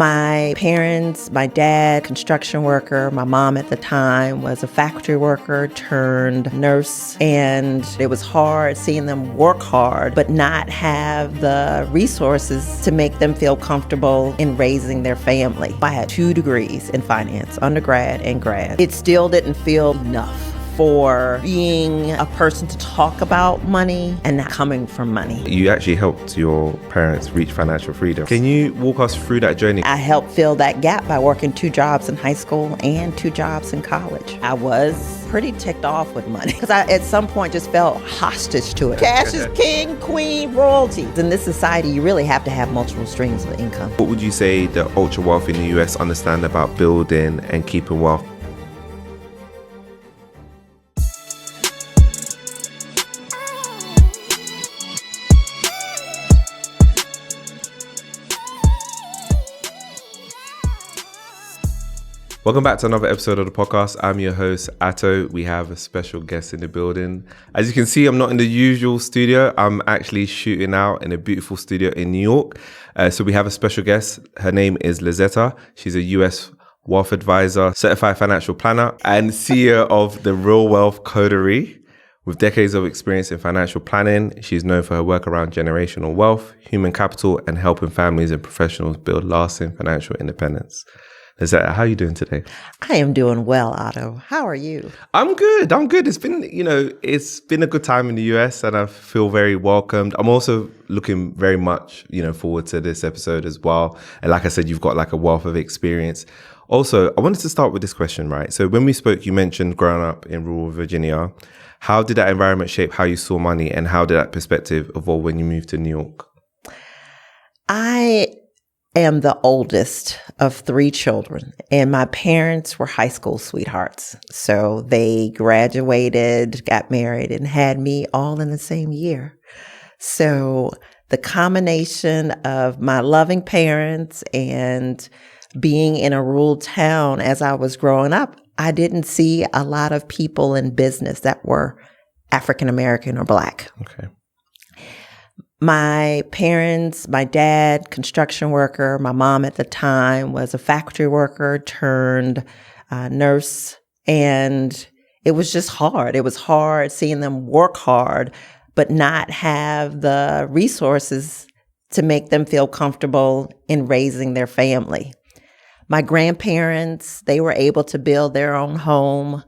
My parents, my dad, construction worker, my mom at the time was a factory worker turned nurse, and it was hard seeing them work hard but not have the resources to make them feel comfortable in raising their family. I had 2 degrees in finance, undergrad and grad. It still didn't feel enough for being a person to talk about money and not coming from money. You actually helped your parents reach financial freedom. Can you walk us through that journey? I helped fill that gap by working 2 jobs in high school and 2 jobs in college. I was pretty ticked off with money because I at some point just felt hostage to it. Cash is king, queen, royalties. In this society, you really have to have multiple streams of income. What would you say the ultra wealthy in the US understand about building and keeping wealth? Welcome back to another episode of the podcast. I'm your host, Atto. We have a special guest in the building. As you can see, I'm not in the usual studio. I'm actually shooting out in a beautiful studio in New York. So we have a special guest. Her name is Lazetta. She's a US wealth advisor, certified financial planner, and CEO of the Real Wealth Coterie. With decades of experience in financial planning, she's known for her work around generational wealth, human capital, and helping families and professionals build lasting financial independence. Lazetta, how are you doing today? I am doing well, Otto. How are you? I'm good. It's been, it's been a good time in the US and I feel very welcomed. I'm also looking very much, forward to this episode as well. And like I said, you've got like a wealth of experience. Also, I wanted to start with this question, right? So when we spoke, you mentioned growing up in rural Virginia. How did that environment shape how you saw money and how did that perspective evolve when you moved to New York? I am the oldest of 3 children, and my parents were high school sweethearts. So they graduated, got married, and had me all in the same year. So the combination of my loving parents and being in a rural town as I was growing up, I didn't see a lot of people in business that were African American or Black. Okay. My parents, my dad, construction worker, my mom at the time was a factory worker turned nurse. And it was just hard. It was hard seeing them work hard, but not have the resources to make them feel comfortable in raising their family. My grandparents, they were able to build their own home,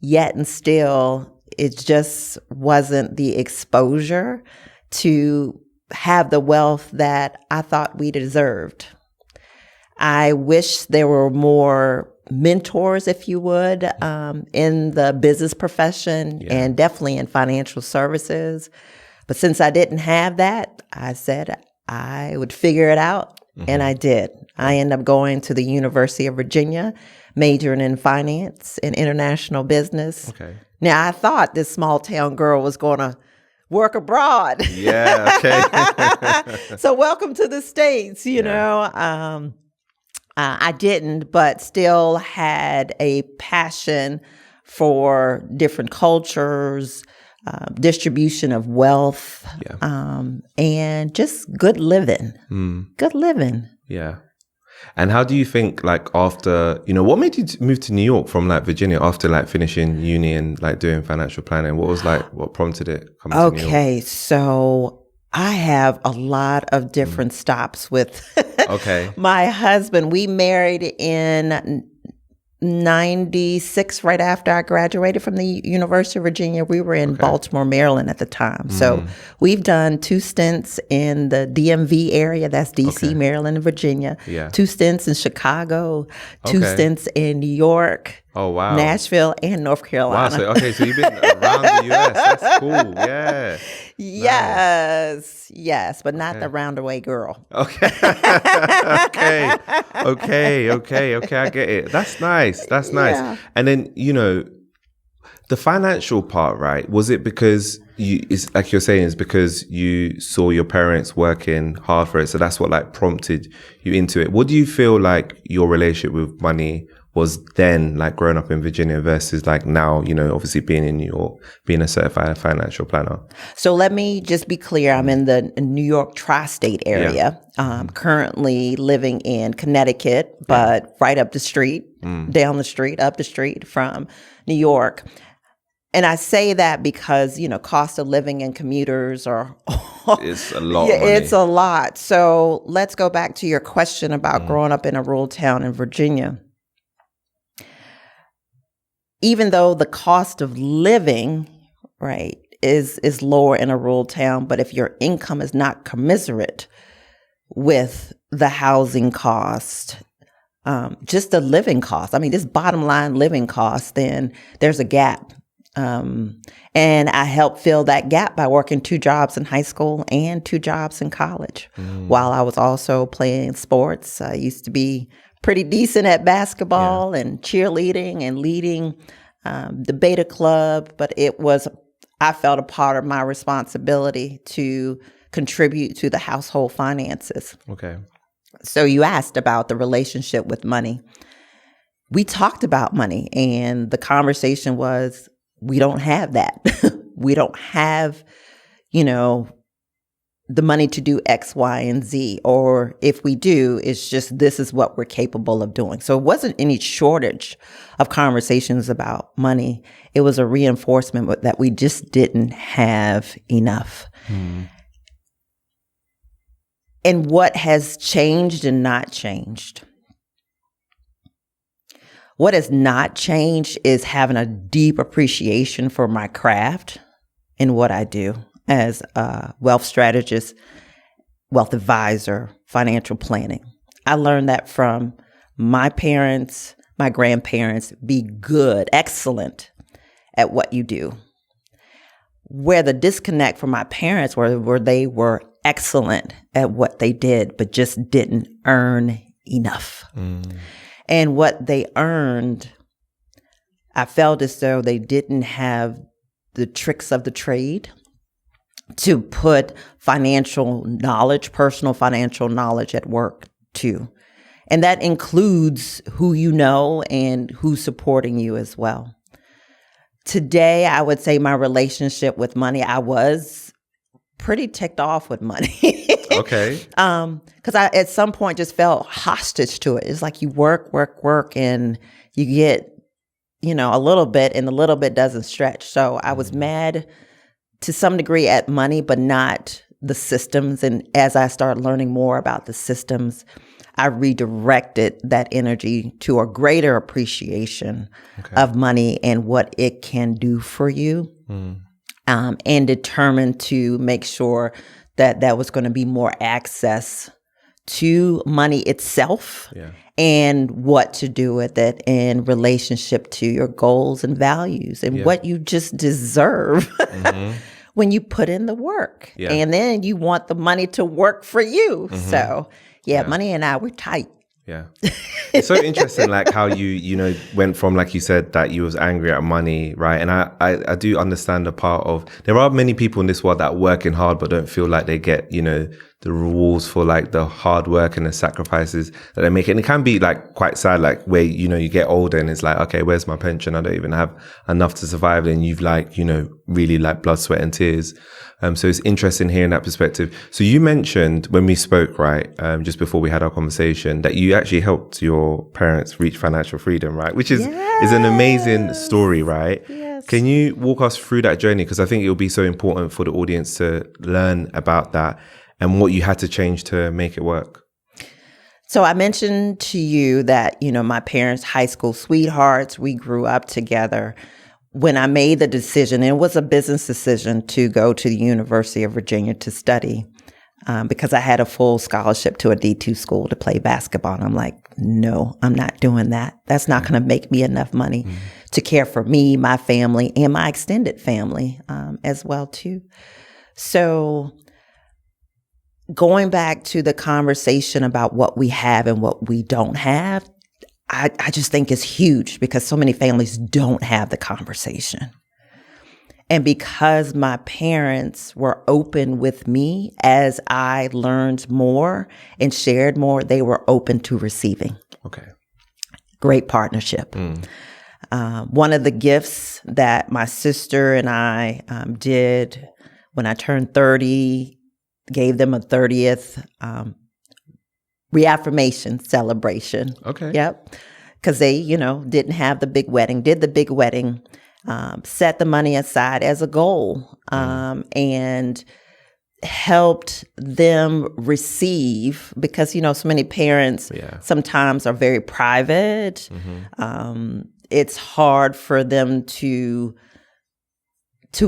yet and still, it just wasn't the exposure to have the wealth that I thought we deserved. I wish there were more mentors, if you would, in the business profession and definitely in financial services. But since I didn't have that, I said I would figure it out, and I did. I ended up going to the University of Virginia, majoring in finance and international business. Okay. Now, I thought this small town girl was going to work abroad. Yeah, okay. So welcome to the States, you know. I didn't, but still had a passion for different cultures, distribution of wealth, and just good living. Good living. Yeah. And how do you think, like, after, what made you move to New York from, like, Virginia after, like, finishing uni and, like, doing financial planning? What was, like, what prompted it coming to New York? Okay, so I have a lot of different stops with my husband. We married in 96, right after I graduated from the University of Virginia. We were in Baltimore, Maryland at the time. So we've done 2 stints in the DMV area. That's DC, Maryland, and Virginia. 2 stints in Chicago, 2 stints in New York. Oh, wow. Nashville and North Carolina. Wow. So you've been around the US. That's cool. Yeah. Yes, but not the roundaway girl. Okay. Okay. I get it. That's nice. Yeah. And then, the financial part, right? Was it because it's like you're saying, it's because you saw your parents working hard for it. So that's what like prompted you into it. What do you feel like your relationship with money was then, like growing up in Virginia versus like now, you know, obviously being in New York, being a certified financial planner? So let me just be clear. I'm in the New York tri-state area, currently living in Connecticut, but right up the street, down the street, up the street from New York. And I say that because, you know, cost of living and commuters are... It's a lot of money. It's a lot. So let's go back to your question about growing up in a rural town in Virginia. Even though the cost of living, right, is lower in a rural town, but if your income is not commensurate with the housing cost, just the living cost, I mean, this bottom line living cost, then there's a gap. And I helped fill that gap by working 2 jobs in high school and 2 jobs in college, while I was also playing sports. I used to be pretty decent at basketball and cheerleading and leading the beta club, but I felt a part of my responsibility to contribute to the household finances. Okay. So you asked about the relationship with money. We talked about money, and the conversation was, we don't have that. We don't have, you know, the money to do X, Y, and Z. Or if we do, it's just this is what we're capable of doing. So it wasn't any shortage of conversations about money. It was a reinforcement that we just didn't have enough. And what has changed and not changed? What has not changed is having a deep appreciation for my craft and what I do as a wealth strategist, wealth advisor, financial planning. I learned that from my parents, my grandparents. Be good, excellent at what you do. Where the disconnect from my parents where they were excellent at what they did, but just didn't earn enough. And what they earned, I felt as though they didn't have the tricks of the trade to put financial knowledge, personal financial knowledge at work too. And that includes who you know and who's supporting you as well. Today, I would say my relationship with money, I was pretty ticked off with money. Okay. Because I, at some point, just felt hostage to it. It's like you work, and you get, you know, a little bit, and the little bit doesn't stretch. So I was mad to some degree at money, but not the systems. And as I started learning more about the systems, I redirected that energy to a greater appreciation of money and what it can do for you, and determined to make sure that that was going to be more access to money itself and what to do with it in relationship to your goals and values and what you just deserve when you put in the work. And then you want the money to work for you. So money and I, we're tight. Yeah. It's so interesting, like how you know, went from, like you said, that you was angry at money, right? And I do understand the part of, there are many people in this world that are working hard but don't feel like they get, you know, the rewards for like the hard work and the sacrifices that they make. And it can be like quite sad, like where, you know, you get older and it's like, okay, where's my pension? I don't even have enough to survive. And you've like, you know, really like blood, sweat and tears. So it's interesting hearing that perspective. So you mentioned when we spoke, right, just before we had our conversation, that you actually helped your parents reach financial freedom, right? Which is an amazing story, right? Yes. Can you walk us through that journey? Because I think it will be so important for the audience to learn about that and what you had to change to make it work. So I mentioned to you that, you know, my parents, high school sweethearts, we grew up together. When I made the decision, and it was a business decision to go to the University of Virginia to study, because I had a full scholarship to a D2 school to play basketball. And I'm like, no, I'm not doing that. That's not going to make me enough money to care for me, my family, and my extended family as well, too. So going back to the conversation about what we have and what we don't have, I just think it's huge because so many families don't have the conversation. And because my parents were open with me as I learned more and shared more, they were open to receiving. Okay. great partnership. One of the gifts that my sister and I did when I turned 30, gave them a 30th reaffirmation celebration. Okay. Yep. Because they, didn't have the big wedding, did the big wedding, set the money aside as a goal, and helped them receive, because, so many parents sometimes are very private. It's hard for them to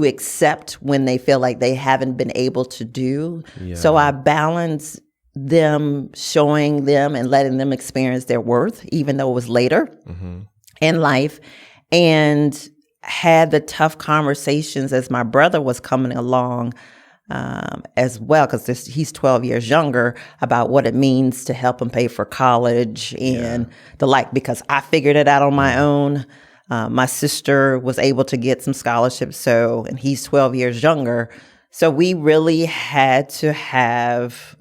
accept when they feel like they haven't been able to do. So I balance them, showing them and letting them experience their worth, even though it was later in life, and had the tough conversations as my brother was coming along as well, because he's 12 years younger, about what it means to help him pay for college and the like, because I figured it out on my own. My sister was able to get some scholarships, and he's 12 years younger. So we really had to have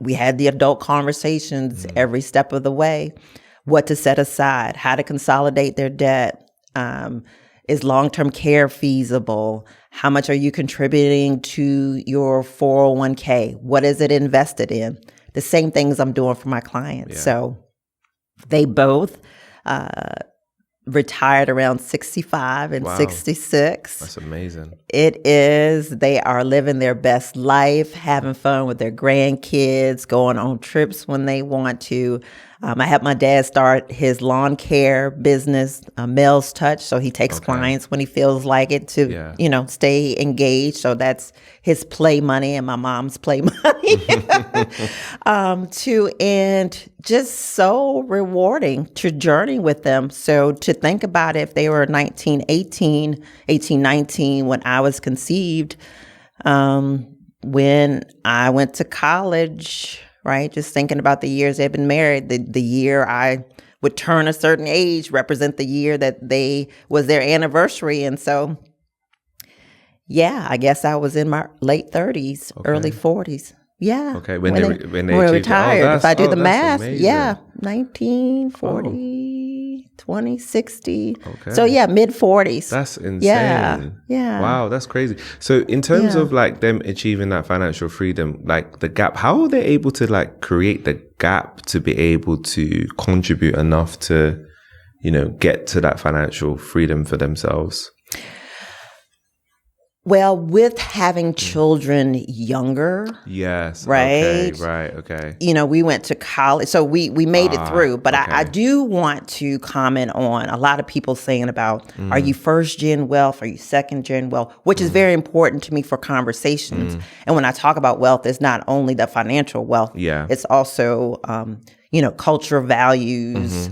we had the adult conversations every step of the way, what to set aside, how to consolidate their debt. Is long-term care feasible? How much are you contributing to your 401k? What is it invested in? The same things I'm doing for my clients. So they both retired around 65 and 66. That's amazing. It is. They are living their best life, having fun with their grandkids, going on trips when they want to. I had my dad start his lawn care business, Mel's Touch. So he takes clients when he feels like it to, stay engaged. So that's his play money and my mom's play money and just so rewarding to journey with them. So to think about it, if they were 19, 19 when I was conceived, when I went to college, right? Just thinking about the years they've been married, the year I would turn a certain age represent the year that was their anniversary. And so, I guess I was in my late 30s, early 40s. Yeah. Okay. When they retired. If I do the math, amazing. 1940, 20, 60. Okay. So mid 40s. That's insane. Yeah. Wow, that's crazy. So in terms of like them achieving that financial freedom, like the gap, how are they able to like create the gap to be able to contribute enough to, get to that financial freedom for themselves? Well, with having children younger. Yes. Right. Okay. We went to college. So we made it through. But I do want to comment on a lot of people saying about, are you first gen wealth? Are you second gen wealth? Which is very important to me for conversations. And when I talk about wealth, it's not only the financial wealth. It's also, cultural values.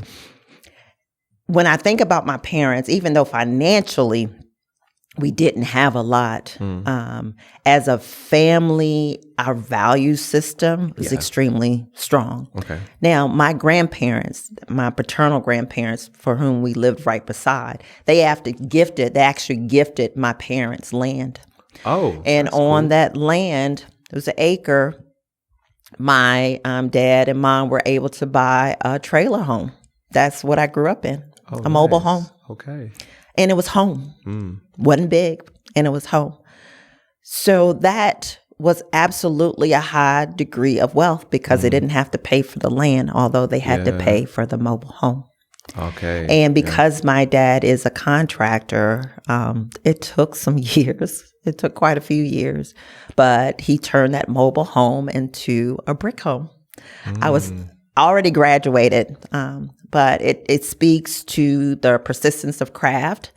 When I think about my parents, even though financially, we didn't have a lot. As a family, our value system was extremely strong. Okay. Now, my grandparents, my paternal grandparents, for whom we lived right beside, they actually gifted my parents land. Oh, and on that land, it was an acre. My dad and mom were able to buy a trailer home. That's what I grew up in, a mobile home. Okay. And it was home. Wasn't big, and it was home. So that was absolutely a high degree of wealth because they didn't have to pay for the land, although they had to pay for the mobile home. Okay. And because my dad is a contractor, it took some years. It took quite a few years, but he turned that mobile home into a brick home. I was already graduated, but it speaks to the persistence of craft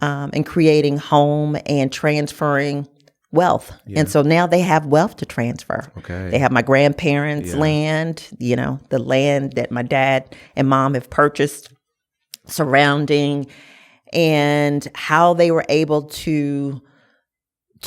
and creating home and transferring wealth. And so now they have wealth to transfer. Okay. They have my grandparents' land, the land that my dad and mom have purchased surrounding, and how they were able to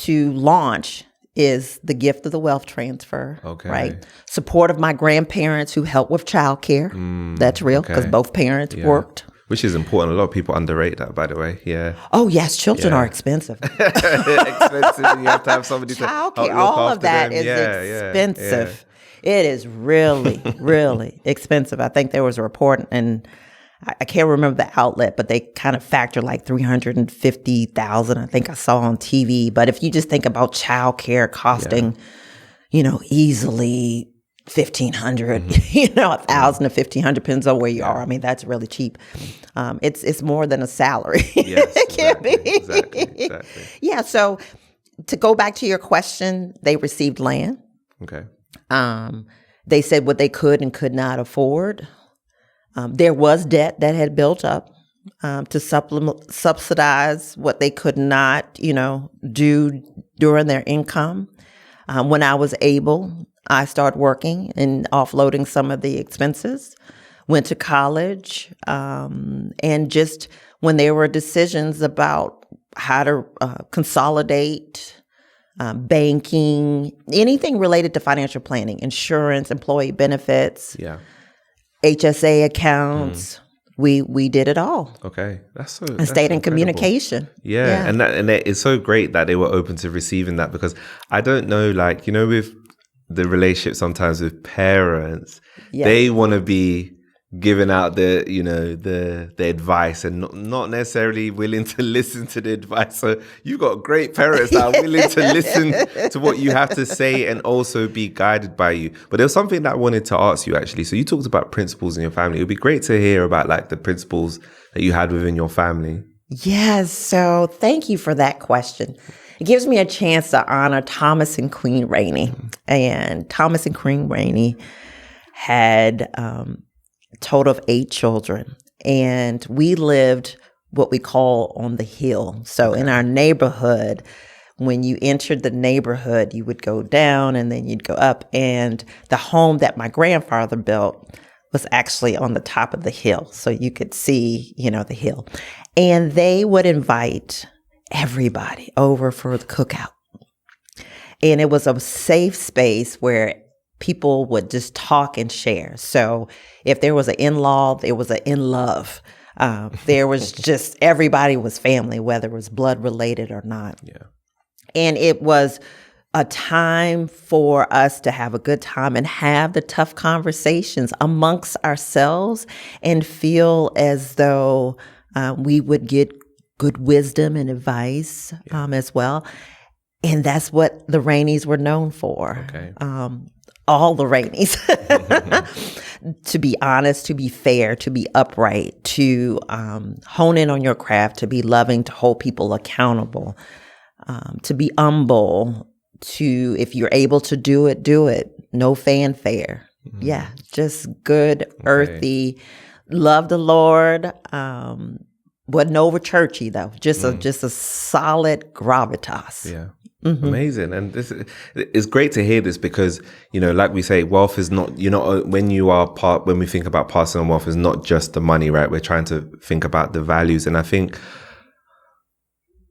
launch is the gift of the wealth transfer, right? Support of my grandparents who helped with childcare. That's real because both parents worked. Which is important. A lot of people underrate that, by the way. Yeah. Oh, yes. Children are expensive. Expensive. You have to have somebody to help look all after of that them. is expensive. It is really, really expensive. I think there was a report, and I can't remember the outlet, but they kind of factor like 350,000. I think I saw on TV. But if you just think about childcare costing, easily 1,500, 1,000 to 1,500, depends on where you are. I mean, that's really cheap. It's more than a salary. Yes, it can be. Exactly. Yeah. So to go back to your question, they received land. Okay. They said what they could and could not afford. There was debt that had built up to subsidize what they could not, do during their income. When I was able, I started working and offloading some of the expenses, went to college, and just when there were decisions about how to consolidate, banking, anything related to financial planning, insurance, employee benefits, HSA accounts, we did it all. Okay, that's and stayed in communication. Yeah. And it's so great that they were open to receiving that, because I don't know, with the relationship sometimes with parents, they want to be giving out the advice and not necessarily willing to listen to the advice. So you got great parents that are willing to listen to what you have to say and also be guided by you. But there was something that I wanted to ask you, actually. So you talked about principles in your family. It would be great to hear about the principles that you had within your family. Yes. So thank you for that question. It gives me a chance to honor Thomas and Queen Rainey. And Thomas and Queen Rainey had total of 8 children, and we lived what we call on the hill. So in our neighborhood, when you entered the neighborhood, you would go down and then you'd go up, and the home that my grandfather built was actually on the top of the hill, so you could see, the hill. And they would invite everybody over for the cookout, and it was a safe space where people would just talk and share. So if there was an in-law, there was an in-love. There was just, everybody was family, whether it was blood related or not. Yeah. And it was a time for us to have a good time and have the tough conversations amongst ourselves and feel as though we would get good wisdom and advice as well. And that's what the Raineys were known for. Okay. All the Raineys, to be honest, to be fair, to be upright, to hone in on your craft, to be loving, to hold people accountable, to be humble, to, if you're able to do it, do it. No fanfare. Yeah, just good, earthy, love the Lord. Wasn't over churchy though. Just a solid gravitas. Yeah. Amazing. And it's great to hear this, because like we say, wealth is not, when we think about passing on wealth, is not just the money, right? We're trying to think about the values. And I think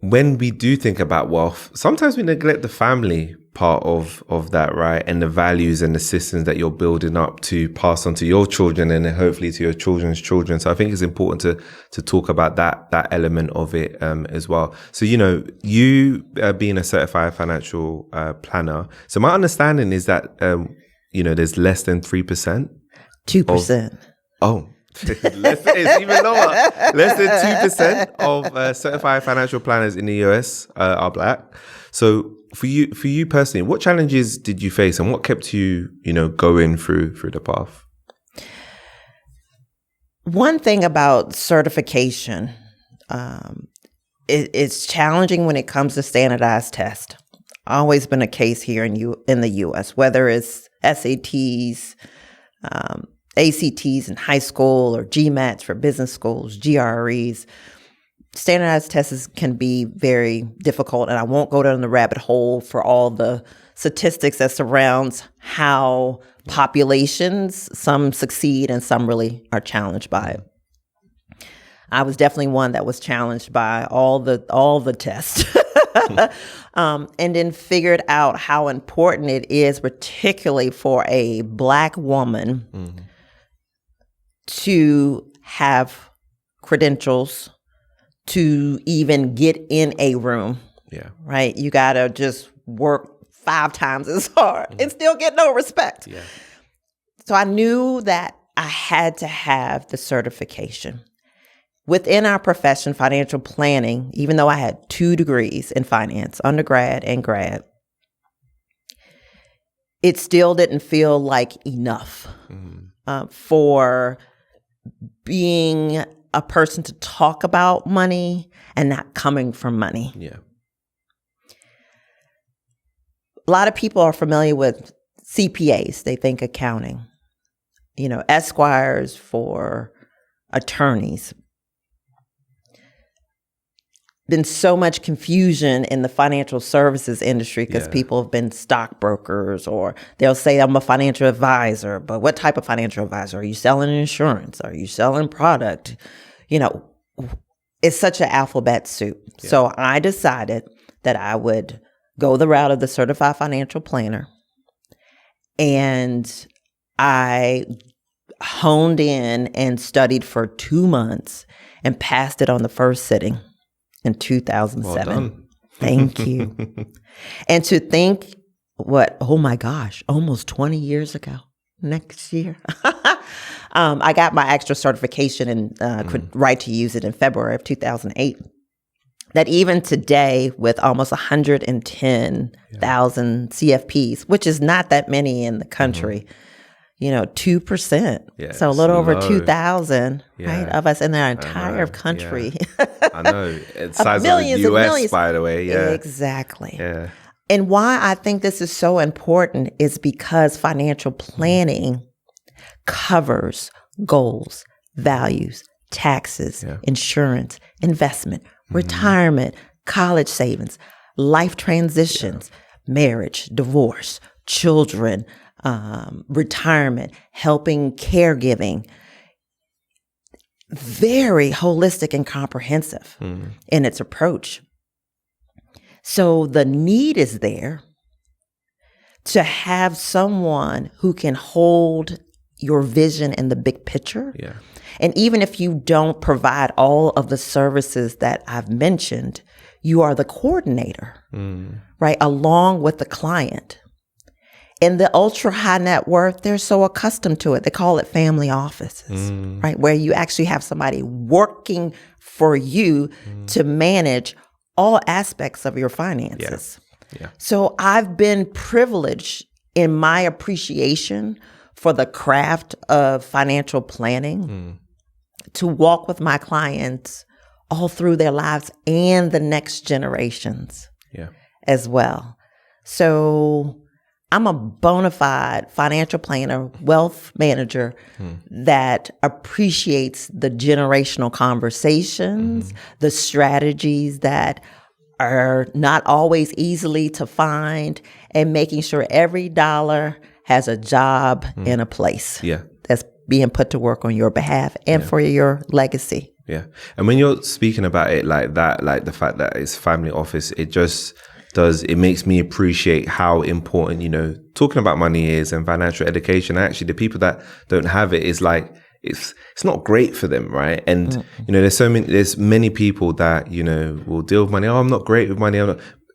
when we do think about wealth, sometimes we neglect the family part of that, right? And the values and the systems that you're building up to pass on to your children and then hopefully to your children's children. So I think it's important to talk about that element of it as well. So, you being a certified financial planner. So my understanding is that, there's less than 3%. 2%. It's even lower. Less than 2% of certified financial planners in the US are Black. So for you personally, what challenges did you face, and what kept you, going through the path? One thing about certification, it's challenging when it comes to standardized tests. Always been a case here in the U.S., whether it's SATs, ACTs in high school, or GMATs for business schools, GREs. Standardized tests can be very difficult, and I won't go down the rabbit hole for all the statistics that surrounds how populations, some succeed and some really are challenged by it. I was definitely one that was challenged by all the tests. And then figured out how important it is, particularly for a Black woman, to have credentials to even get in a room. Yeah. Right? You got to just work 5 times as hard and still get no respect. Yeah. So I knew that I had to have the certification. Within our profession, financial planning, even though I had 2 degrees in finance, undergrad and grad, it still didn't feel like enough for being a person to talk about money and not coming from money. Yeah. A lot of people are familiar with CPAs. They think accounting, esquires for attorneys. Been so much confusion in the financial services industry because people have been stockbrokers, or they'll say I'm a financial advisor, but what type of financial advisor? Are you selling insurance? Are you selling product? It's such an alphabet soup. Yeah. So I decided that I would go the route of the certified financial planner. And I honed in and studied for 2 months and passed it on the first sitting in 2007. Well done. Thank you. And to think oh my gosh, almost 20 years ago, next year. I got my extra certification and right to use it in February of 2008. That even today, with almost 110,000 CFPs, which is not that many in the country, 2%. Yeah, so a little over 2,000, right, of us in our entire country. Yeah. I know. It's size of the U.S., by the way. Yeah. Exactly. Yeah. And why I think this is so important is because financial planning covers goals, values, taxes, insurance, investment, retirement, college savings, life transitions, marriage, divorce, children, retirement, helping, caregiving. Very holistic and comprehensive in its approach. So the need is there to have someone who can hold your vision in the big picture. Yeah. And even if you don't provide all of the services that I've mentioned, you are the coordinator, right? Along with the client. In the ultra high net worth, they're so accustomed to it. They call it family offices, right? Where you actually have somebody working for you to manage all aspects of your finances. Yeah. So I've been privileged in my appreciation for the craft of financial planning to walk with my clients all through their lives and the next generations as well. So I'm a bona fide financial planner, wealth manager that appreciates the generational conversations, the strategies that are not always easily to find, and making sure every dollar has a job and a place that's being put to work on your behalf and for your legacy. Yeah. And when you're speaking about it like that, like the fact that it's family office, it makes me appreciate how important, talking about money is and financial education. Actually, the people that don't have it is like, it's not great for them, right? And, there's many people that, will deal with money. Oh, I'm not great with money.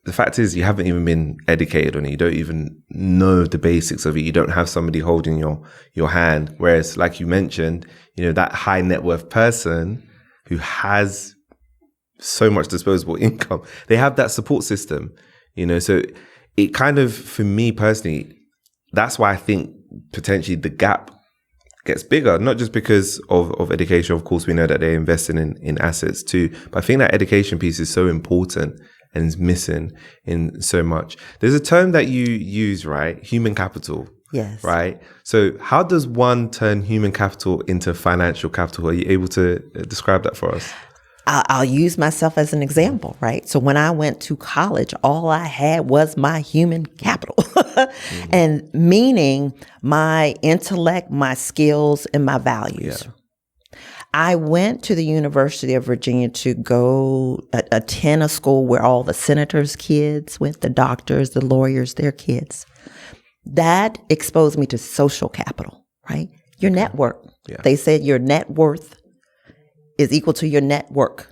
The fact is, you haven't even been educated on it. You don't even know the basics of it. You don't have somebody holding your hand. Whereas, like you mentioned, that high net worth person who has so much disposable income, they have that support system, so it kind of, for me personally, that's why I think potentially the gap gets bigger, not just because of education. Of course, we know that they're investing in assets too, but I think that education piece is so important and is missing in so much. There's a term that you use, right? Human capital. Yes. Right? So how does one turn human capital into financial capital? Are you able to describe that for us? I'll use myself as an example, right? So when I went to college, all I had was my human capital, and meaning my intellect, my skills, and my values. Yeah. I went to the University of Virginia to go attend a school where all the senators' kids went, the doctors, the lawyers, their kids. That exposed me to social capital, right? Your network. Yeah. They said your net worth is equal to your network,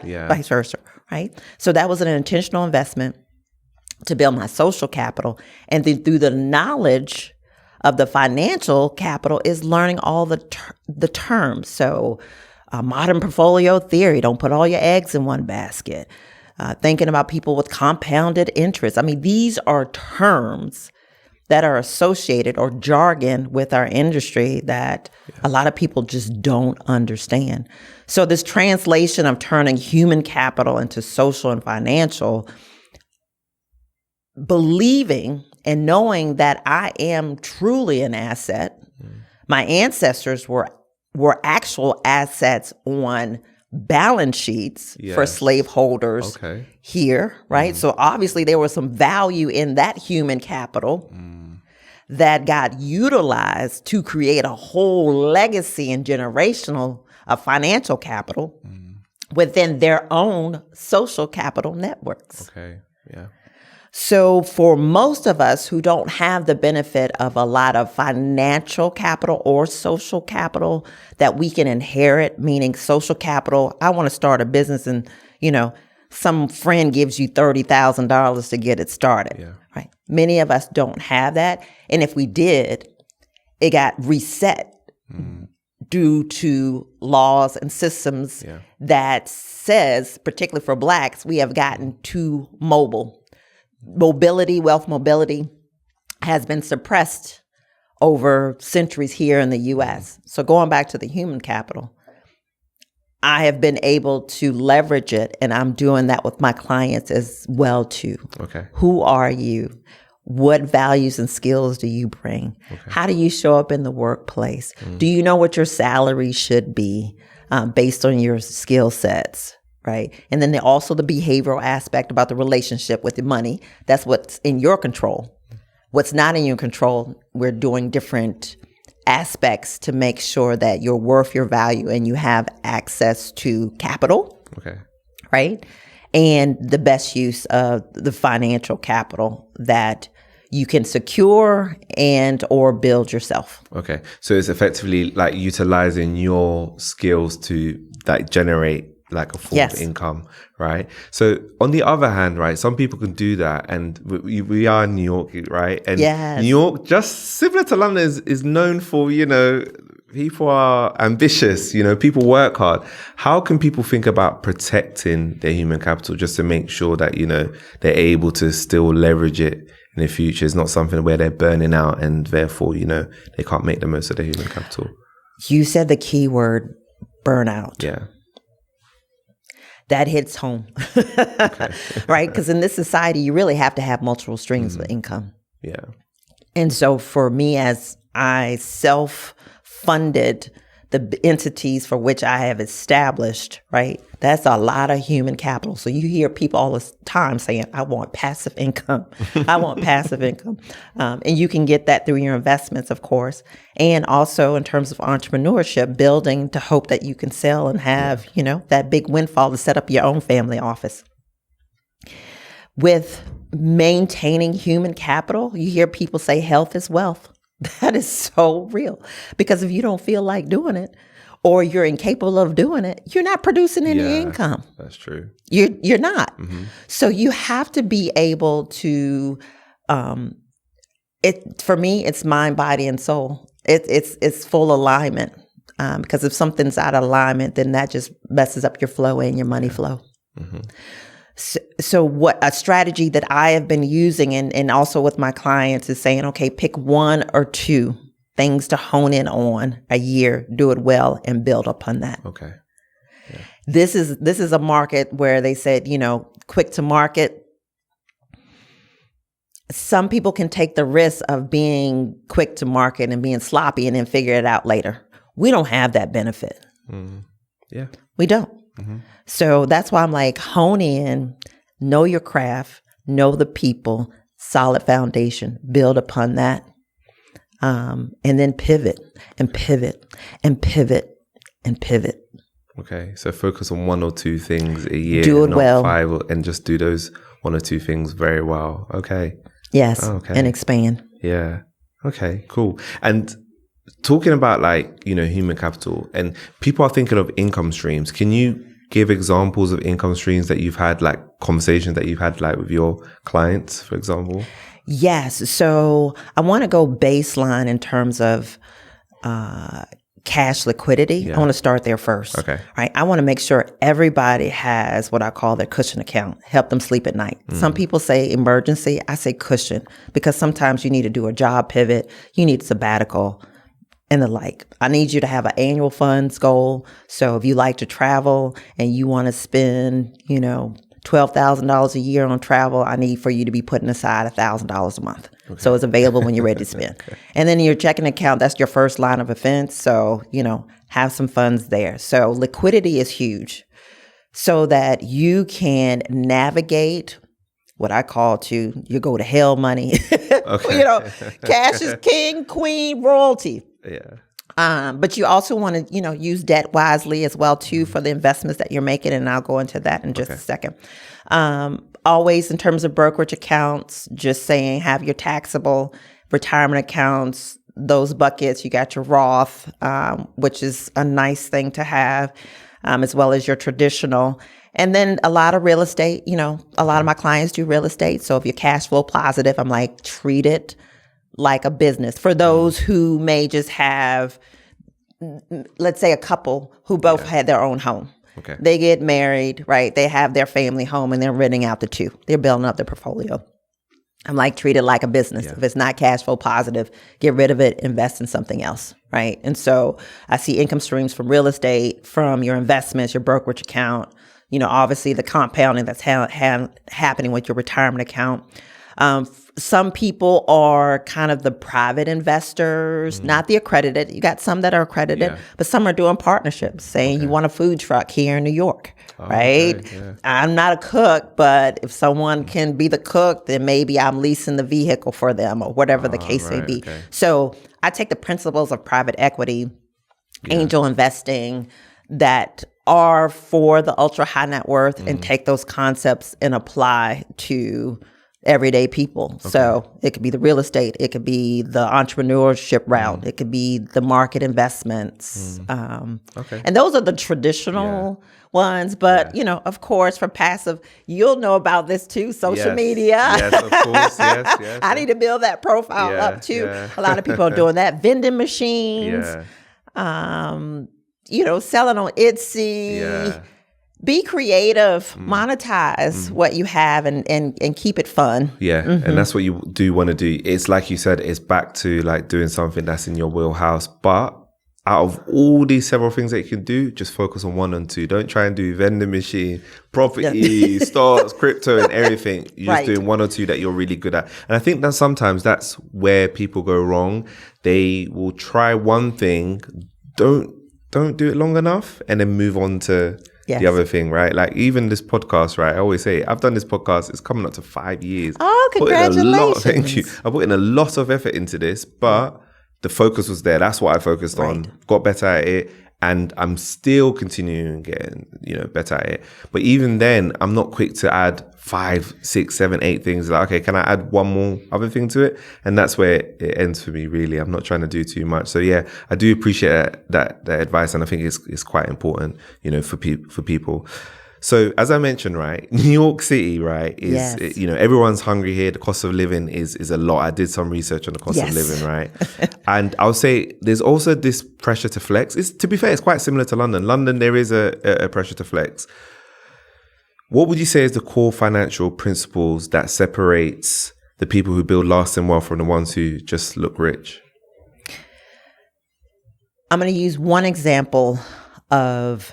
vice versa, right? So that was an intentional investment to build my social capital. And then through the knowledge of the financial capital is learning all the terms. So modern portfolio theory, don't put all your eggs in one basket. Thinking about people with compounded interest. I mean, these are terms that are associated or jargon with our industry that a lot of people just don't understand. So this translation of turning human capital into social and financial, believing and knowing that I am truly an asset. My ancestors were actual assets on balance sheets for slaveholders here, right? So obviously there was some value in that human capital that got utilized to create a whole legacy and generational of financial capital within their own social capital networks. Okay, yeah. So for most of us who don't have the benefit of a lot of financial capital or social capital that we can inherit, meaning social capital, I want to start a business and, some friend gives you $30,000 to get it started, right? Many of us don't have that. And if we did, it got reset due to laws and systems that says, particularly for Blacks, we have gotten too mobile. Wealth mobility has been suppressed over centuries here in the U.S. So going back to the human capital, I have been able to leverage it, and I'm doing that with my clients as well too. Okay. Who are you? What values and skills do you bring? Okay. How do you show up in the workplace? Do you know what your salary should be based on your skill sets? Right. And then also the behavioral aspect about the relationship with the money. That's what's in your control. What's not in your control, we're doing different aspects to make sure that you're worth your value and you have access to capital. Okay. Right. And the best use of the financial capital that you can secure and or build yourself. Okay. So it's effectively like utilizing your skills to generate like a form of income, right? So on the other hand, right, some people can do that, and we are in New York, right? And New York, just similar to London, is known for, people are ambitious, people work hard. How can people think about protecting their human capital just to make sure that, they're able to still leverage it in the future? It's not something where they're burning out and therefore, they can't make the most of their human capital. You said the key word, burnout. Yeah. That hits home, right? Because in this society, you really have to have multiple streams of income. Yeah. And so for me, as I self-funded the entities for which I have established, right? That's a lot of human capital. So you hear people all the time saying, I want passive income. I want passive income. And you can get that through your investments, of course. And also in terms of entrepreneurship, building to hope that you can sell and have, that big windfall to set up your own family office. With maintaining human capital, you hear people say health is wealth. That is so real, because if you don't feel like doing it or you're incapable of doing it, you're not producing any income. That's true. You're not. So you have to be able to, for me, it's mind, body, and soul. It's full alignment. Because if something's out of alignment, then that just messes up your flow and your money flow. So what a strategy that I have been using and also with my clients is saying, okay, pick one or two things to hone in on a year, do it well, and build upon that. Okay. Yeah. This is a market where they said, quick to market. Some people can take the risk of being quick to market and being sloppy and then figure it out later. We don't have that benefit. Yeah. We don't. So that's why I'm like, hone in, know your craft, know the people, solid foundation, build upon that. And then pivot and pivot and pivot and pivot. Okay. So focus on one or two things a year. Do it not well. 5, and just do those one or two things very well. Okay. Yes. Okay. And expand. Yeah. Okay, cool. And talking about human capital, and people are thinking of income streams. Can you give examples of income streams that you've had, conversations that you've had with your clients, for example? Yes. So I want to go baseline in terms of cash liquidity. Yeah. I want to start there first. Okay. Right. I want to make sure everybody has what I call their cushion account, help them sleep at night. Some people say emergency. I say cushion because sometimes you need to do a job pivot. You need sabbatical and the like. I need you to have an annual funds goal. So if you like to travel and you want to spend, $12,000 a year on travel, I need for you to be putting aside $1,000 a month. Okay. So it's available when you're ready to spend. Okay. And then your checking account, that's your first line of defense. So, have some funds there. So liquidity is huge so that you can navigate what I call you go to hell money. Okay. Cash is king, queen, royalty. Yeah. But you also want to, use debt wisely as well, too, for the investments that you're making. And I'll go into that in just a second. Always in terms of brokerage accounts, just saying have your taxable retirement accounts, those buckets. You got your Roth, which is a nice thing to have, as well as your traditional. And then a lot of real estate, a lot of my clients do real estate. So if you're cash flow positive, I'm like, treat it like a business. For those who may just have, let's say a couple who both had their own home. Okay. They get married, right? They have their family home and they're renting out the two. They're building up their portfolio. I'm like, treat it like a business. Yeah. If it's not cash flow positive, get rid of it, invest in something else, right? And so I see income streams from real estate, from your investments, your brokerage account, obviously the compounding that's happening with your retirement account. Some people are kind of the private investors, not the accredited. You got some that are accredited, but some are doing partnerships, saying you want a food truck here in New York, right? Okay, yeah. I'm not a cook, but if someone can be the cook, then maybe I'm leasing the vehicle for them or whatever the case may be. Okay. So I take the principles of private equity, angel investing that are for the ultra high net worth and take those concepts and apply to everyday people. Okay. So it could be the real estate, it could be the entrepreneurship route, it could be the market investments. And those are the traditional ones. But, of course, for passive, you'll know about this too, social media. Yes, of course. Yes. I need to build that profile up too. Yeah. A lot of people are doing that. Vending machines, selling on Etsy. Yeah. Be creative, monetize what you have and keep it fun. Yeah. And that's what you do want to do. It's like you said, it's back to like doing something that's in your wheelhouse. But out of all these several things that you can do, just focus on one and two. Don't try and do vending machine, property, stocks, crypto and everything. You're just doing one or two that you're really good at. And I think that sometimes that's where people go wrong. They will try one thing, don't do it long enough and then move on to the other thing, right? Like even this podcast, right? I always say, I've done this podcast. It's coming up to 5 years. Oh, congratulations. Thank you. I put in a lot of effort into this, but the focus was there. That's what I focused on. Got better at it. And I'm still continuing getting, better at it. But even then, I'm not quick to add 5, 6, 7, 8 things. Like, okay, can I add one more other thing to it? And that's where it ends for me, really. I'm not trying to do too much. So yeah, I do appreciate that advice. And I think it's quite important, for people. So as I mentioned, right, New York City, right, is, everyone's hungry here. The cost of living is a lot. I did some research on the cost of living, right? And I'll say there's also this pressure to flex. To be fair, it's quite similar to London. London, there is a pressure to flex. What would you say is the core financial principles that separates the people who build lasting wealth from the ones who just look rich? I'm going to use one example of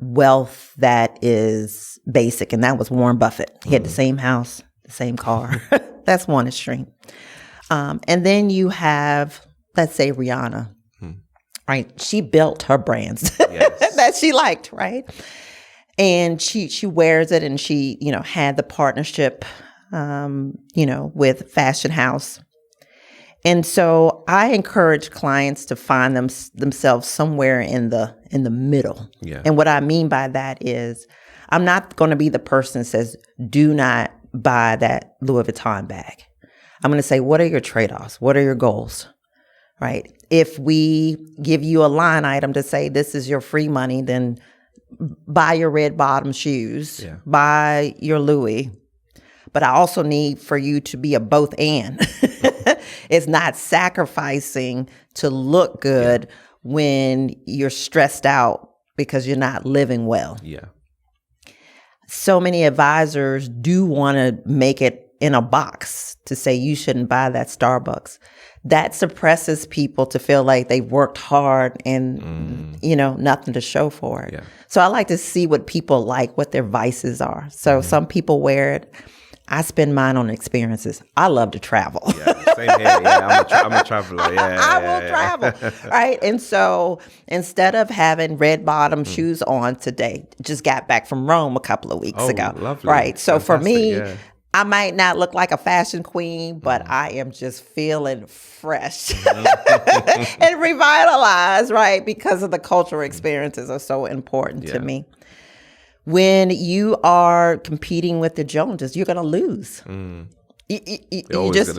wealth that is basic, and that was Warren Buffett. He had the same house, the same car. That's one extreme. And then you have, let's say, Rihanna, right? She built her brands that she liked, right? And she wears it, and she, had the partnership, with Fashion House. And so I encourage clients to find themselves somewhere in the middle. Yeah. And what I mean by that is I'm not going to be the person that says, do not buy that Louis Vuitton bag. I'm going to say, what are your trade-offs? What are your goals? Right? If we give you a line item to say this is your free money, then buy your red bottom shoes, buy your Louis. but I also need for you to be a both and. It's not sacrificing to look good when you're stressed out because you're not living well. Yeah. So many advisors do want to make it in a box to say you shouldn't buy that Starbucks. That suppresses people to feel like they worked hard and, nothing to show for it. Yeah. So I like to see what people like, what their vices are. So some people wear it. I spend mine on experiences. I love to travel. Yeah, same here. Yeah, I'm a traveler. Yeah, I will travel, right? And so instead of having red bottom shoes on today, just got back from Rome a couple of weeks ago. Lovely. Right. So for me, yeah. I might not look like a fashion queen, but I am just feeling fresh and revitalized, right? Because of the cultural experiences are so important to me. When you are competing with the Joneses, you're going to lose. You just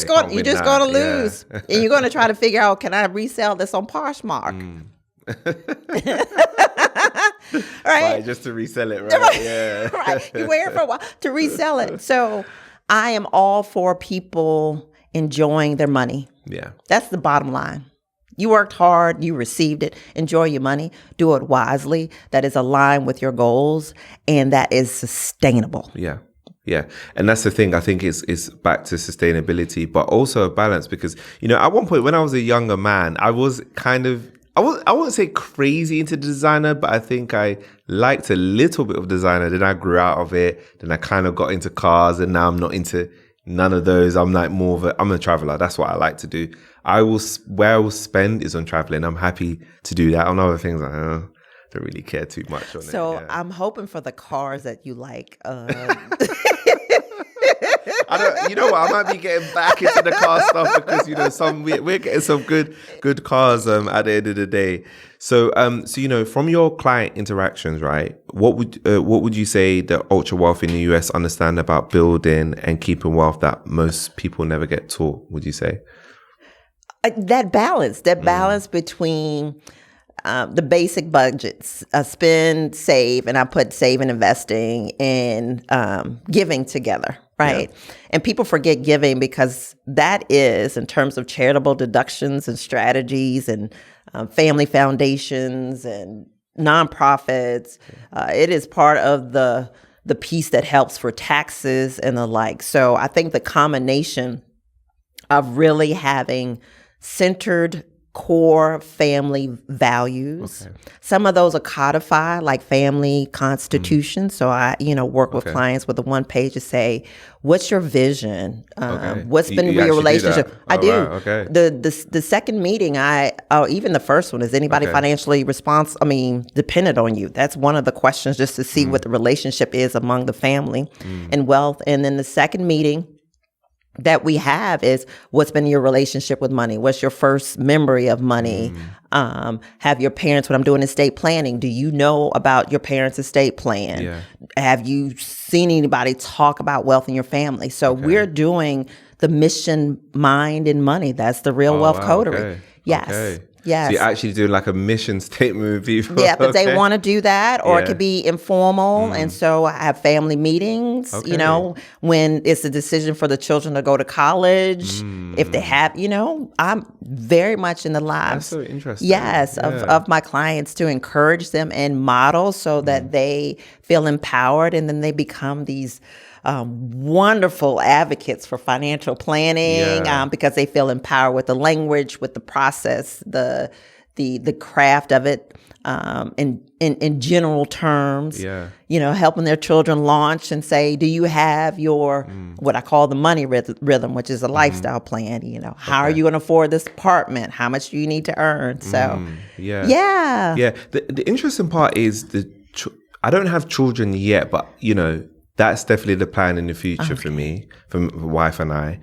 going to lose, and you're going to try to figure out, can I resell this on Poshmark? Right, just to resell it, right? Yeah, right. You wear it for a while to resell it. So I am all for people enjoying their money. Yeah, that's the bottom line. You worked hard, you received it, enjoy your money, do it wisely, that is aligned with your goals, and that is sustainable. Yeah. Yeah. And that's the thing. I think it's back to sustainability, but also a balance because, at one point when I was a younger man, I was kind of, I wouldn't say crazy into designer, but I think I liked a little bit of designer. Then I grew out of it. Then I kind of got into cars and now I'm not into none of those. I'm like I'm a traveler. That's what I like to do. Where I will spend is on traveling. I'm happy to do that. On other things, I don't really care too much on it. So I'm hoping for the cars that you like. I don't. You know what? I might be getting back into the car stuff because we're getting some good cars at the end of the day. So from your client interactions, right? What would you say the ultra wealthy in the US understand about building and keeping wealth that most people never get taught? Would you say? That balance between the basic budgets, spend, save, and I put save and investing and giving together, right? Yeah. And people forget giving because that is, in terms of charitable deductions and strategies and family foundations and nonprofits, it is part of the piece that helps for taxes and the like. So I think the combination of really having centered core family values. Okay. Some of those are codified, like family constitutions. So I, work with clients with a one page to say, what's your vision? What's been your relationship? I do. Wow. Okay. The second meeting, even the first one, is anybody financially dependent on you? That's one of the questions, just to see what the relationship is among the family and wealth. And then the second meeting that we have is, what's been your relationship with money? What's your first memory of money? Have your parents, when I'm doing estate planning, do you know about your parents' estate plan? Yeah. Have you seen anybody talk about wealth in your family? So we're doing the mission, mind, and money. That's the real wealth coterie. Okay. Yes. Okay. Yes. So you're actually doing like a mission statement with people. Yeah, but they want to do that, or it could be informal. And so I have family meetings, when it's a decision for the children to go to college. If they have, I'm very much in the lives. That's so interesting. Yes, of my clients, to encourage them and model so that they feel empowered, and then they become these wonderful advocates for financial planning because they feel empowered with the language, with the process, the craft of it, in general terms. Helping their children launch and say, do you have your what I call the money rhythm, which is a lifestyle plan? How are you going to afford this apartment? How much do you need to earn? So the interesting part is I don't have children yet, but that's definitely the plan in the future for me, for my wife and I.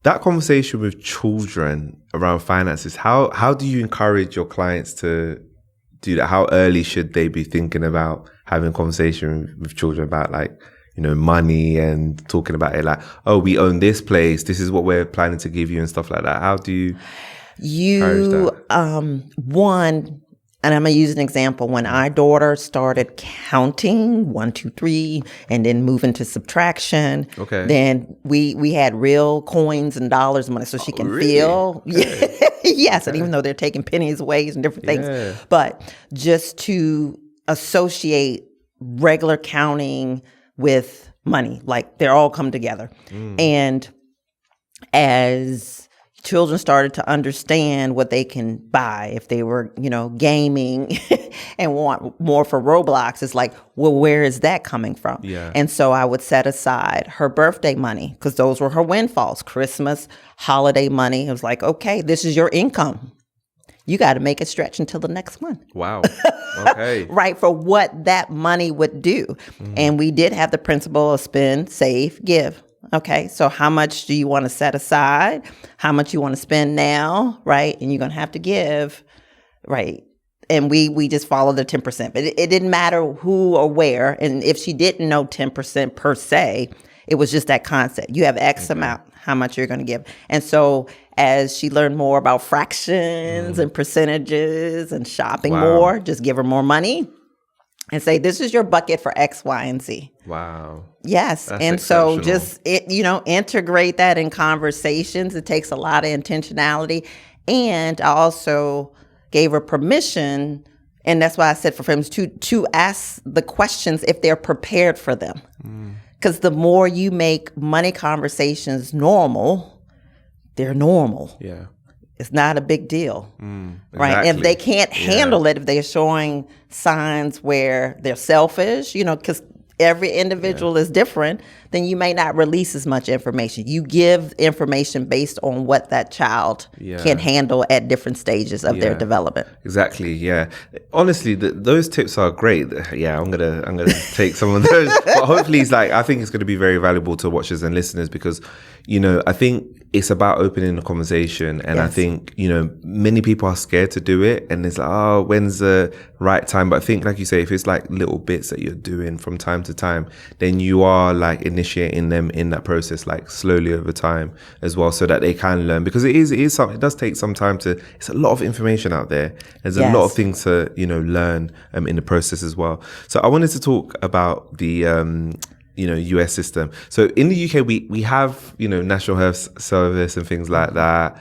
That conversation with children around finances, how do you encourage your clients to do that? How early should they be thinking about having a conversation with children about money and talking about it like, oh, we own this place, this is what we're planning to give you and stuff like that? How do you encourage that? One, and I'm going to use an example. When our daughter started counting 1, 2, 3, and then moving to subtraction, then we had real coins and dollars and money so she can feel. Okay. Yes, and even though they're taking pennies away and different things, but just to associate regular counting with money, like they're all come together. And as children started to understand what they can buy, if they were, gaming and want more for Roblox, it's like, well, where is that coming from? And so I would set aside her birthday money because those were her windfalls, Christmas, holiday money. It was like, okay, this is your income. You got to make it stretch until the next one. Wow. Okay. Right, for what that money would do. And we did have the principle of spend, save, give. Okay, so how much do you want to set aside? How much you want to spend now, right? And you're going to have to give, right? And we just followed the 10%. But it didn't matter who or where. And if she didn't know 10% per se, it was just that concept. You have X amount, how much you're going to give. And so as she learned more about fractions and percentages and shopping more, just give her more money and say, this is your bucket for X, Y, and Z. Wow. Yes. That's and so just, integrate that in conversations. It takes a lot of intentionality. And I also gave her permission, and that's why I said for friends to ask the questions if they're prepared for them. Because the more you make money conversations normal, they're normal. Yeah. It's not a big deal, right? Exactly. And if they can't handle it, if they're showing signs where they're selfish, because every individual is different, then you may not release as much information. You give information based on what that child can handle at different stages of their development. Exactly. Yeah. Honestly, those tips are great. Yeah, I'm gonna take some of those. But hopefully, I think it's going to be very valuable to watchers and listeners because, I think it's about opening the conversation, and I think many people are scared to do it, and it's like, oh, when's the right time? But I think, like you say, if it's like little bits that you're doing from time to time, then you are like initiating them in that process, like slowly over time as well, so that they can learn. Because it is something. It does take some time to. It's a lot of information out there. There's a lot of things to learn in the process as well. So I wanted to talk about the US system. So in the UK, we have, National Health Service and things like that.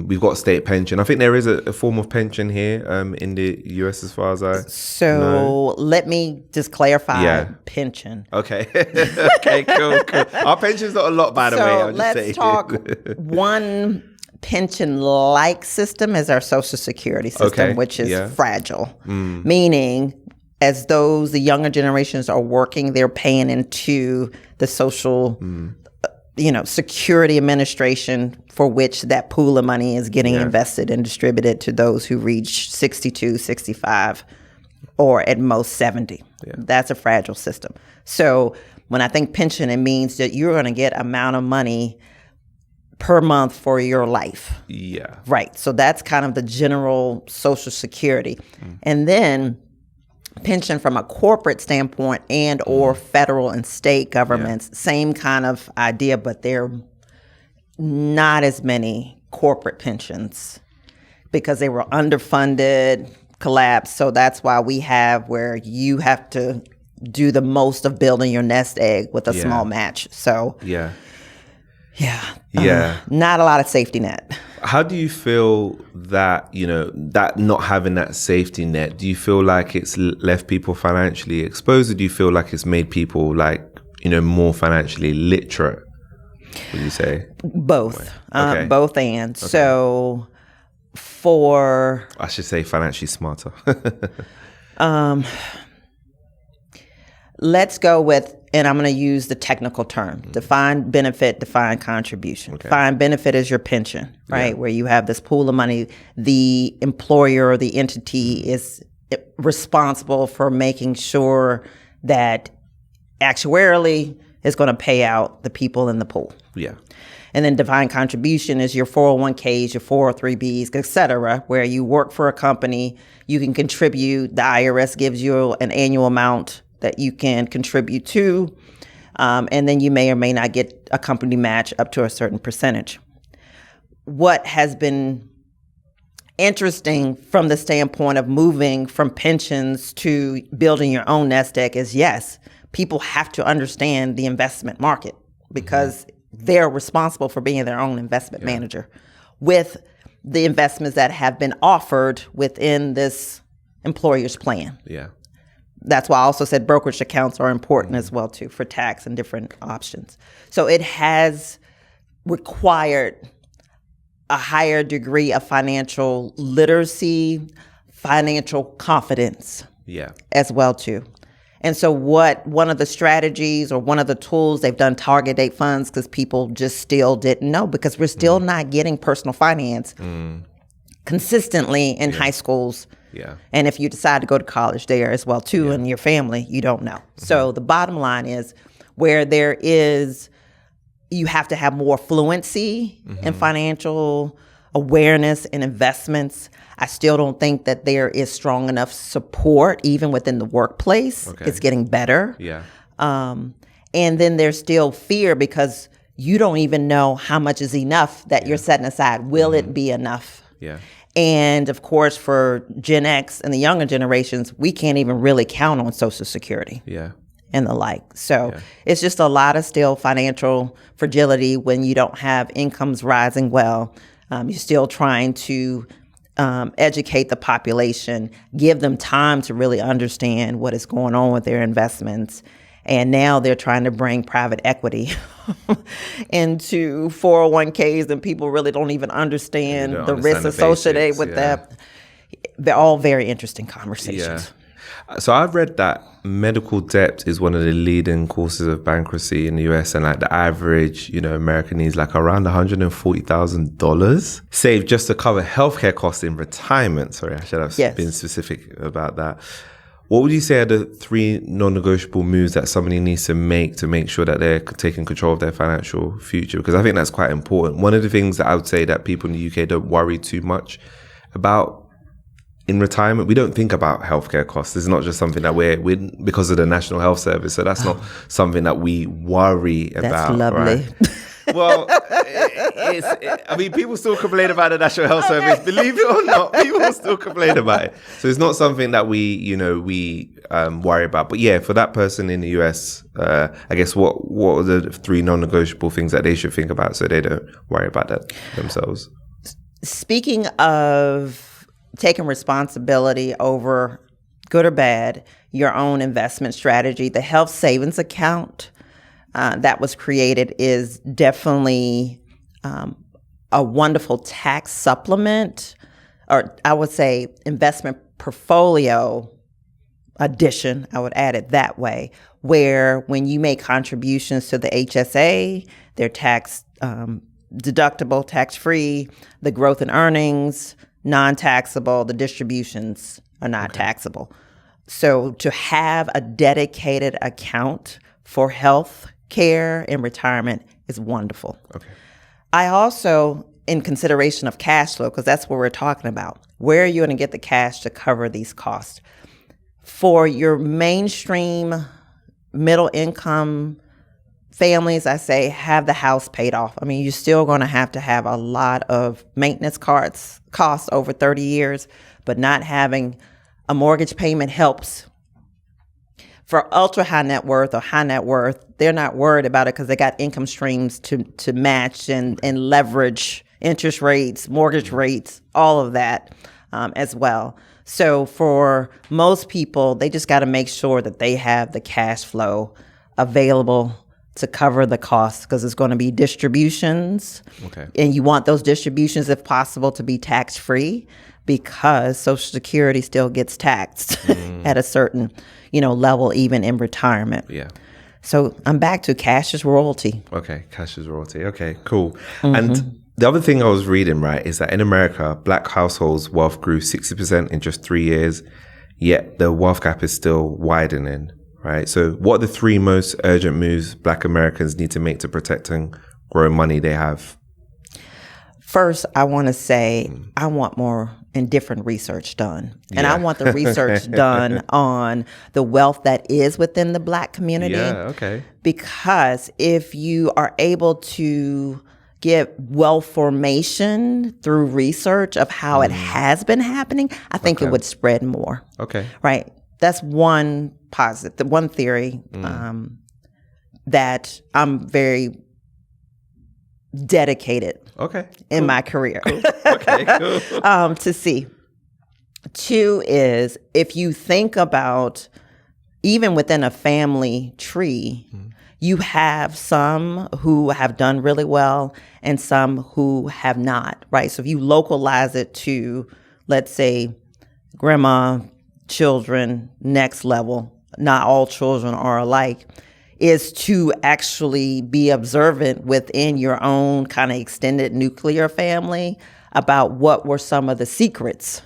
We've got state pension. I think there is a form of pension here in the US as far as I know. Let me just clarify pension. Okay. Okay, cool. Our pension's not a lot, by the way. So let's talk one pension-like system is our Social Security system, which is fragile, meaning as the younger generations are working, they're paying into the Social Security Administration, for which that pool of money is getting invested and distributed to those who reach 62, 65, or at most 70. That's a fragile system. So when I think pension, it means that you're going to get amount of money per month for your life. Yeah. Right. So that's kind of the general Social Security. And then pension from a corporate standpoint and or federal and state governments, same kind of idea, but they're not as many corporate pensions because they were underfunded, collapsed. So that's why we have where you have to do the most of building your nest egg with a small match. So not a lot of safety net. How do you feel that, that not having that safety net, do you feel like it's left people financially exposed, or do you feel like it's made people more financially literate, would you say? Both. Both and. Okay. So I should say financially smarter. Let's go with, and I'm going to use the technical term, defined benefit, defined contribution. Okay. Defined benefit is your pension, right? Where you have this pool of money. The employer or the entity is responsible for making sure that actuarially is going to pay out the people in the pool. Yeah. And then defined contribution is your 401ks, your 403bs, et cetera, where you work for a company, you can contribute, the IRS gives you an annual amount that you can contribute to, and then you may or may not get a company match up to a certain percentage. What has been interesting from the standpoint of moving from pensions to building your own nest egg is, yes, people have to understand the investment market because they're responsible for being their own investment manager with the investments that have been offered within this employer's plan. Yeah. That's why I also said brokerage accounts are important as well, too, for tax and different options. So it has required a higher degree of financial literacy, financial confidence as well, too. And so one of the strategies or one of the tools, they've done target date funds because people just still didn't know, because we're still not getting personal finance consistently in high schools. Yeah. And if you decide to go to college there as well, too, and your family, you don't know. So the bottom line is where there is, you have to have more fluency in financial awareness and investments. I still don't think that there is strong enough support even within the workplace. Okay. It's getting better. Yeah. And then there's still fear because you don't even know how much is enough that you're setting aside. Will it be enough? Yeah. And of course, for Gen X and the younger generations, we can't even really count on Social Security. Yeah. And the like. So it's just a lot of still financial fragility when you don't have incomes rising well. You're still trying to educate the population, give them time to really understand what is going on with their investments. And now they're trying to bring private equity into 401ks, and people really don't even understand the risks associated with that. They're all very interesting conversations. Yeah. So I've read that medical debt is one of the leading causes of bankruptcy in the US, and like the average, American needs like around $140,000 saved just to cover healthcare costs in retirement. Sorry, I should have been specific about that. What would you say are the 3 non-negotiable moves that somebody needs to make sure that they're taking control of their financial future? Because I think that's quite important. One of the things that I would say that people in the UK don't worry too much about in retirement, we don't think about healthcare costs. It's not just something that we're because of the National Health Service. So that's not something that we worry about. That's lovely. Right? Well, people still complain about the National Health Service. Believe it or not, people still complain about it. So it's not something that we worry about. But yeah, for that person in the US, I guess what are the 3 non-negotiable things that they should think about so they don't worry about that themselves? Speaking of taking responsibility over, good or bad, your own investment strategy, the health savings account that was created is definitely a wonderful tax supplement, or I would say investment portfolio addition, I would add it that way, where when you make contributions to the HSA, they're tax deductible, tax-free, the growth in earnings, non-taxable, the distributions are not taxable. So to have a dedicated account for health care and retirement is wonderful. Okay. I also, in consideration of cash flow, because that's what we're talking about, where are you going to get the cash to cover these costs? For your mainstream middle income families, I say have the house paid off. I mean, you're still going to have a lot of maintenance costs over 30 years, but not having a mortgage payment helps. For ultra high net worth or high net worth, they're not worried about it because they got income streams to match and leverage interest rates, mortgage rates, all of that as well. So for most people, they just got to make sure that they have the cash flow available to cover the costs, because it's going to be distributions. Okay. And you want those distributions, if possible, to be tax-free, because Social Security still gets taxed at a certain, level, even in retirement. Yeah. So I'm back to cash is royalty. Okay, cash is royalty. Okay, cool. Mm-hmm. And the other thing I was reading, right, is that in America, Black households' wealth grew 60% in just 3 years, yet the wealth gap is still widening. Right. So what are the 3 most urgent moves Black Americans need to make to protect and grow money they have? First, I want to say I want more and different research done. And I want the research done on the wealth that is within the Black community. Yeah, okay. Because if you are able to get wealth formation through research of how it has been happening, I think it would spread more. Okay. Right. That's one positive, the one theory that I'm very dedicated in my career to see. Two is, if you think about even within a family tree, you have some who have done really well and some who have not, right? So if you localize it to, let's say, grandma, children, next level, not all children are alike, is to actually be observant within your own kind of extended nuclear family about what were some of the secrets,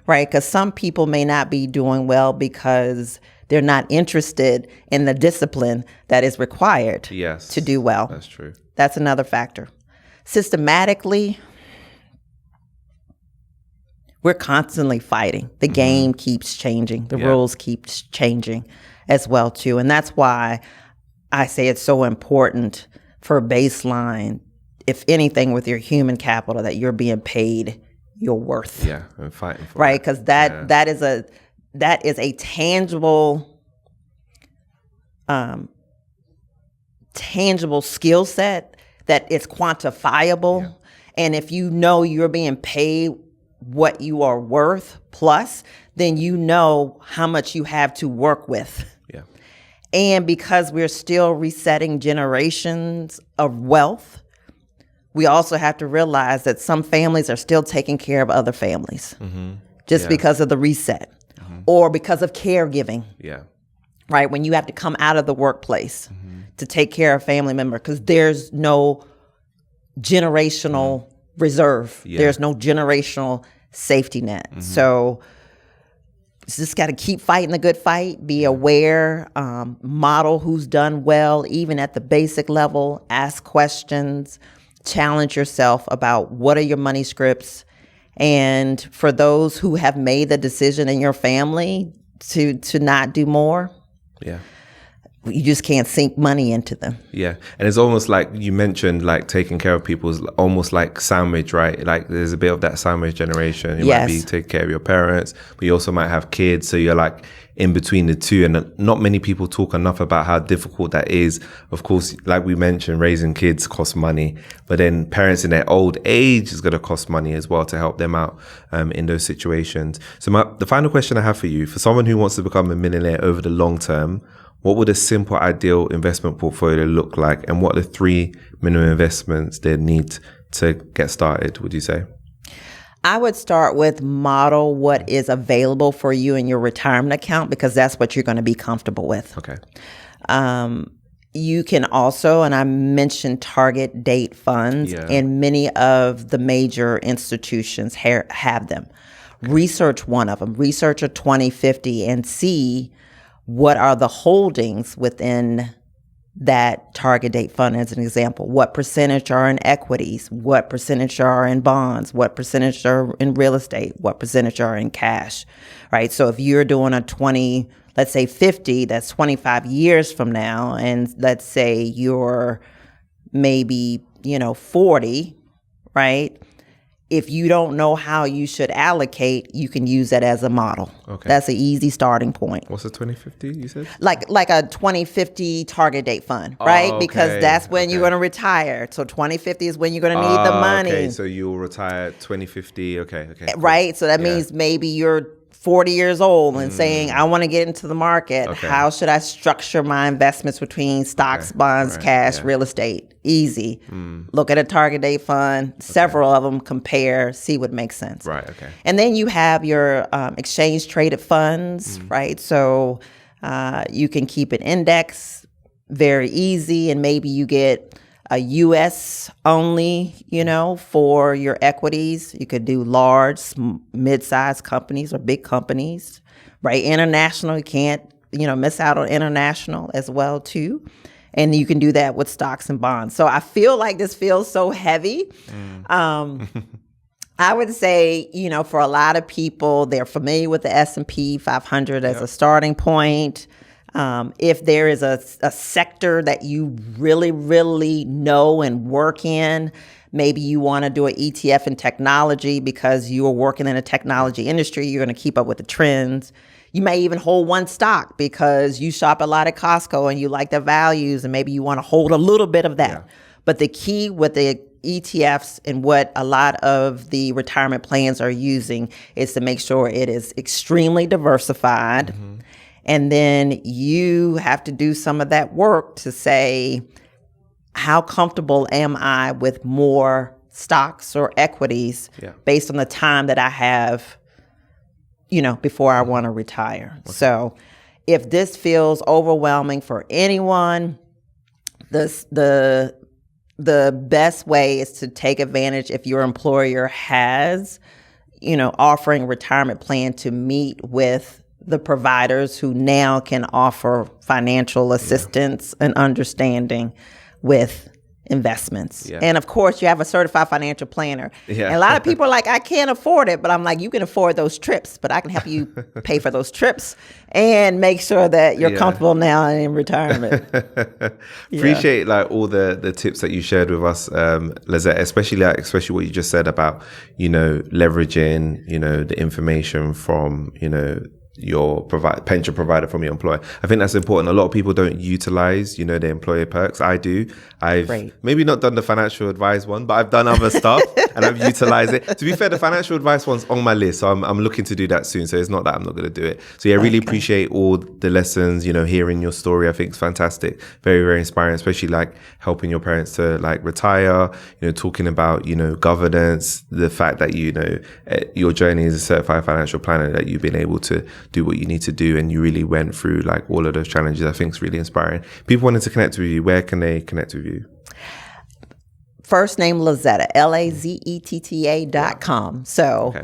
right? Because some people may not be doing well because they're not interested in the discipline that is required to do well. That's true. That's another factor. Systematically, we're constantly fighting. The game keeps changing. The rules keep changing as well, too. And that's why I say it's so important for a baseline, if anything, with your human capital, that you're being paid your worth. Yeah, and fighting for right? Because that is a tangible, tangible skill set that is quantifiable. Yeah. And if you know you're being paid what you are worth plus, then you know how much you have to work with. Yeah. And because we're still resetting generations of wealth, we also have to realize that some families are still taking care of other families just because of the reset or because of caregiving. Yeah. Right? When you have to come out of the workplace to take care of family member, because there's no generational reserve. Yeah. There's no generational safety net. So just got to keep fighting the good fight, be aware, model who's done well, even at the basic level, ask questions, challenge yourself about what are your money scripts. And for those who have made the decision in your family to not do more, you just can't sink money into them. Yeah. And it's almost like you mentioned, like taking care of people is almost like sandwich, right? Like there's a bit of that sandwich generation. You might be taking care of your parents, but you also might have kids. So you're like in between the two. And not many people talk enough about how difficult that is. Of course, like we mentioned, raising kids costs money, but then parents in their old age is going to cost money as well to help them out in those situations. So the final question I have for you, for someone who wants to become a millionaire over the long term, what would a simple, ideal investment portfolio look like? And what are the 3 minimum investments they need to get started, would you say? I would start with model what is available for you in your retirement account, because that's what you're going to be comfortable with. Okay. You can also, and I mentioned target date funds, and many of the major institutions have them. Research one of them. Research a 2050 and see what are the holdings within that target date fund, as an example. What percentage are in equities? What percentage are in bonds? What percentage are in real estate? What percentage are in cash, right? So if you're doing a let's say 50, that's 25 years from now, and let's say you're maybe, 40, right? If you don't know how you should allocate, you can use that as a model. Okay. That's an easy starting point. What's a 2050, you said? Like a 2050 target date fund, right? Okay. Because that's when you're going to retire. So 2050 is when you're going to need the money. Okay, so you'll retire 2050. Okay. Cool. Right? So that means maybe you're 40 years old and saying, I want to get into the market. Okay. How should I structure my investments between stocks, bonds, cash, real estate? Easy. Look at a target date fund, several of them, compare, see what makes sense. Right, okay. And then you have your exchange traded funds, right? So you can keep an index very easy, and maybe you get a U.S. only, for your equities. You could do large, mid-sized companies or big companies, right? International, you can't, miss out on international as well, too. And you can do that with stocks and bonds. So I feel like this feels so heavy. I would say, for a lot of people, they're familiar with the S&P 500 as a starting point. If there is a sector that you really, really know and work in, maybe you want to do an ETF in technology because you are working in a technology industry, you're going to keep up with the trends. You may even hold one stock because you shop a lot at Costco and you like the values and maybe you want to hold a little bit of that. Yeah. But the key with the ETFs and what a lot of the retirement plans are using is to make sure it is extremely diversified. Mm-hmm. And then you have to do some of that work to say, how comfortable am I with more stocks or equities based on the time that I have, before I want to retire. Okay. So if this feels overwhelming for anyone, the best way is to take advantage if your employer has, offering a retirement plan to meet with the providers who now can offer financial assistance and understanding with investments. Yeah. And of course, you have a certified financial planner. Yeah. And a lot of people are like, I can't afford it. But I'm like, you can afford those trips, but I can help you pay for those trips and make sure that you're comfortable now in retirement. Appreciate all the tips that you shared with us, Lazetta, especially what you just said about, leveraging, the information from, your pension provider from your employer. I think that's important. A lot of people don't utilize, the employer perks. I do. I've maybe not done the financial advice one, but I've done other stuff and I've utilized it. To be fair, the financial advice one's on my list, so I'm looking to do that soon. So it's not that I'm not going to do it. So yeah, I really appreciate all the lessons, hearing your story. I think it's fantastic. Very, very inspiring, especially helping your parents to retire, talking about, governance, the fact that, your journey as a certified financial planner, that you've been able to do what you need to do and you really went through all of those challenges. I think it's really inspiring. People wanted to connect with you. Where can they connect with you? First name Lazetta, LAZETTA.com. So,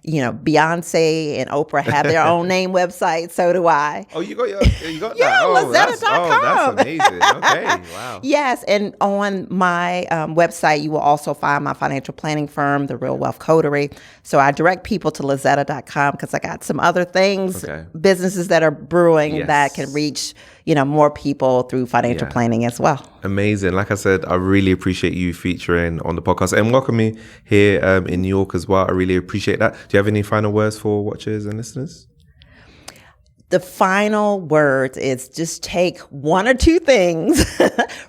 Beyonce and Oprah have their own name website. So do I. Oh, you got that? Lazetta.com. That's amazing. Okay, wow. Yes, and on my website, you will also find my financial planning firm, The Real Wealth Coterie. So I direct people to Lazetta.com because I got some other things, businesses that are brewing that can reach, more people through financial planning as well. Amazing. Like I said, I really appreciate you featuring on the podcast and welcome me here in New York as well. I really appreciate that. Do you have any final words for watchers and listeners? The final words is just take one or two things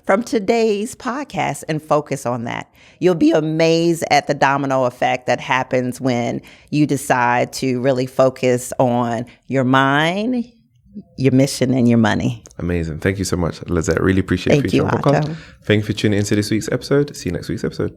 from today's podcast and focus on that. You'll be amazed at the domino effect that happens when you decide to really focus on your mind, your mission, and your money. Amazing. Thank you so much, Lazetta. Really appreciate you featuring on the podcast. Otto. Thank you for tuning into this week's episode. See you next week's episode.